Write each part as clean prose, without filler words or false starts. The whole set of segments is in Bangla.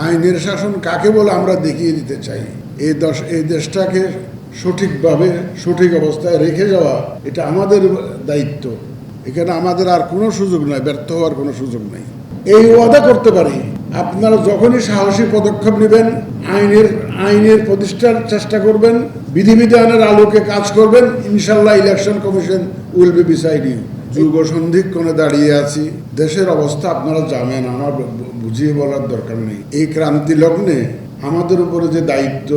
আইনের শাসন কাকে বলে আমরা দেখিয়ে দিতে চাই। এই দেশটাকে সঠিকভাবে সঠিক অবস্থায় রেখে যাওয়া এটা আমাদের দায়িত্ব। এখানে আমাদের আর কোনো সুযোগ নাই, ব্যর্থ হওয়ার কোনো সুযোগ নেই। এই ওয়াদা করতে পারি, আপনারা যখনই সাহসী পদক্ষেপ নেবেন, আইনের প্রতিষ্ঠার চেষ্টা করবেন, বিধিবিধানের আলোকে কাজ করবেন, ইনশাল্লাহ election commission will be beside you. যুগ সন্ধিক্ষণে দাঁড়িয়ে আছি, দেশের অবস্থা আপনারা জানেন, আমার বুঝিয়ে বলার দরকার নেই। এই ক্রান্তি লগ্নে আমাদের উপরে যে দায়িত্ব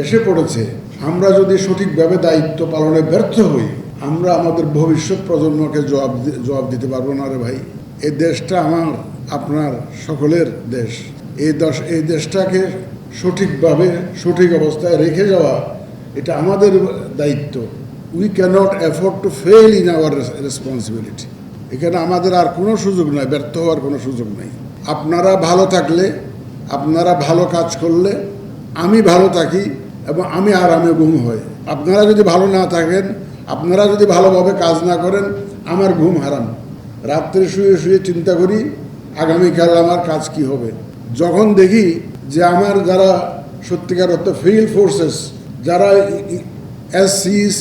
এসে পড়েছে, আমরা যদি সঠিকভাবে দায়িত্ব পালনে ব্যর্থ হই, আমরা আমাদের ভবিষ্যৎ প্রজন্মকে জবাব দিতে পারবো না রে ভাই। এই দেশটা আমার, আপনার সকলের দেশ। এই দেশটাকে সঠিকভাবে সঠিক অবস্থায় রেখে যাওয়া এটা আমাদের দায়িত্ব। We cannot afford to fail in our responsibility. এখানে আমাদের আর কোনো সুযোগ নাই, ব্যর্থ হওয়ার কোনো সুযোগ নেই। আপনারা ভালো থাকলে, আপনারা ভালো কাজ করলে আমি ভালো থাকি এবং আমি আরামে ঘুম হয়। আপনারা যদি ভালো না থাকেন, আপনারা যদি ভালোভাবে কাজ না করেন, আমার ঘুম হারাম। রাত্রে শুয়ে শুয়ে চিন্তা করি আগামীকাল আমার কাজ কি হবে। যখন দেখি যে আমার যারা সত্যিকার অর্থে ফিল্ড ফোর্সেস, যারা SCEC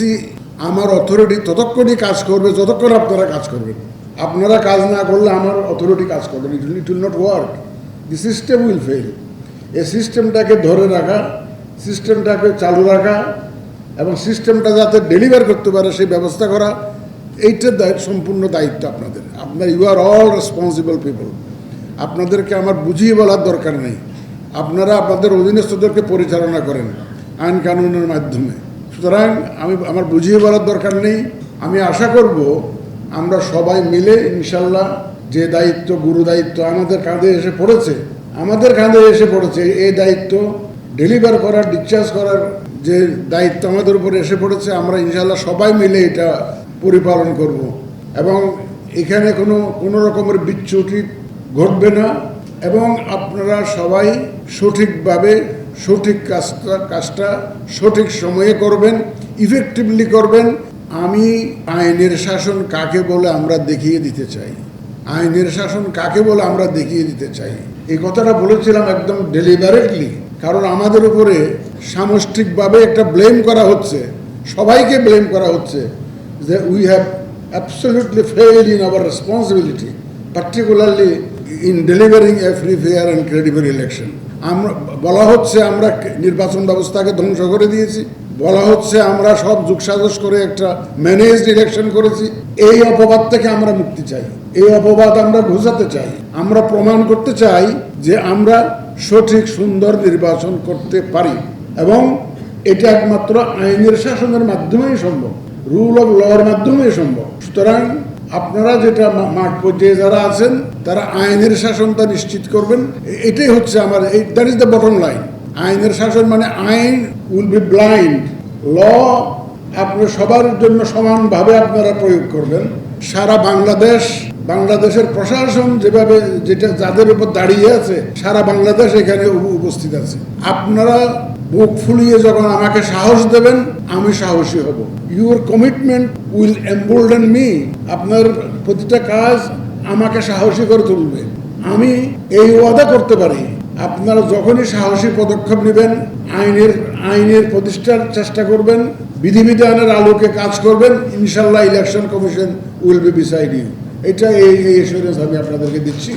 আমার অথরিটি ততক্ষণই কাজ করবে যতক্ষণ আপনারা কাজ করবেন। আপনারা কাজ না করলে আমার অথরিটি কাজ করবেন। It will not work, the system will fail. এই সিস্টেমটাকে ধরে রাখা, সিস্টেমটাকে চালু রাখা এবং সিস্টেমটা যাতে ডেলিভার করতে পারে সেই ব্যবস্থা করা, এইটার সম্পূর্ণ দায়িত্ব আপনাদের। You are all responsible people. আপনাদেরকে আমার বুঝিয়ে বলার দরকার নেই। আপনারা আপনাদের অধীনস্থদেরকে পরিচালনা করেন আইন কানুনের মাধ্যমে। সুতরাং আমার বুঝিয়ে বলার দরকার নেই। আমি আশা করব আমরা সবাই মিলে ইনশাল্লাহ যে দায়িত্ব, গুরু দায়িত্ব আমাদের কাঁধে এসে পড়েছে, এই দায়িত্ব ডেলিভার করার, ডিসচার্জ করার যে দায়িত্ব আমাদের উপরে এসে পড়েছে, আমরা ইনশাল্লাহ সবাই মিলে এটা পরিপালন করব এবং এখানে কোনো রকমের বিচ্যুতি ঘটবে না এবং আপনারা সবাই সঠিকভাবে সঠিক কাজটা সঠিক সময়ে করবেন, ইফেক্টিভলি করবেন। আমি আইনের শাসন কাকে বলে আমরা দেখিয়ে দিতে চাই, আইনের শাসন কাকে বলে আমরা দেখিয়ে দিতে চাই, এই কথাটা বলেছিলাম একদম ডেলিভারেটলি। কারণ আমাদের উপরে সামষ্টিকভাবে একটা ব্লেম করা হচ্ছে, সবাইকে ব্লেম করা হচ্ছে যে we have absolutely failed in our responsibility, particularly in delivering A free, fair and credible election. বলা হচ্ছে আমরা নির্বাচন ব্যবস্থাকে ধ্বংস করে দিয়েছি, বলা হচ্ছে আমরা সব যুগসাজশ করে একটা ম্যানেজড ইলেকশন করেছি। এই অপবাদ থেকে আমরা মুক্তি চাই, এই অপবাদ আমরা ঘোচাতে চাই। আমরা প্রমাণ করতে চাই যে আমরা সঠিক সুন্দর নির্বাচন করতে পারি এবং এটা একমাত্র আইনের শাসনের মাধ্যমেই সম্ভব, রুল অফ লর মাধ্যমেই সম্ভব। সুতরাং আপনারা যেটা মাঠ পর্যায়ে যারা আছেন তারা আইনের শাসনটা নিশ্চিত করবেন। এটাই হচ্ছে আমার, that is the bottom line. আইনের শাসন মানে আইন উইল বি ব্লাইন্ড, ল আপনার সবার জন্য সমানভাবে আপনারা প্রয়োগ করবেন। সারা বাংলাদেশের প্রশাসন যেভাবে যাদের উপর দাঁড়িয়ে আছে, সারা বাংলাদেশ এখানে উপস্থিত আছে। আপনারা বুক ফুলিয়ে যখন আমাকে সাহস দেবেন, আমি সাহসী হব। Your commitment will embolden me. আপনার প্রতিটা কাজ আমাকে সাহসী করে তুলবে। আমি এই ওয়াদা করতে পারি, আপনারা যখনই সাহসী পদক্ষেপ নেবেন, আইনের প্রতিষ্ঠার চেষ্টা করবেন, বিধিবিধানের আলোকে কাজ করবেন, ইনশাল্লাহ election commission will be beside you. এই এসুরেন্স আমি আপনাদেরকে দিচ্ছি।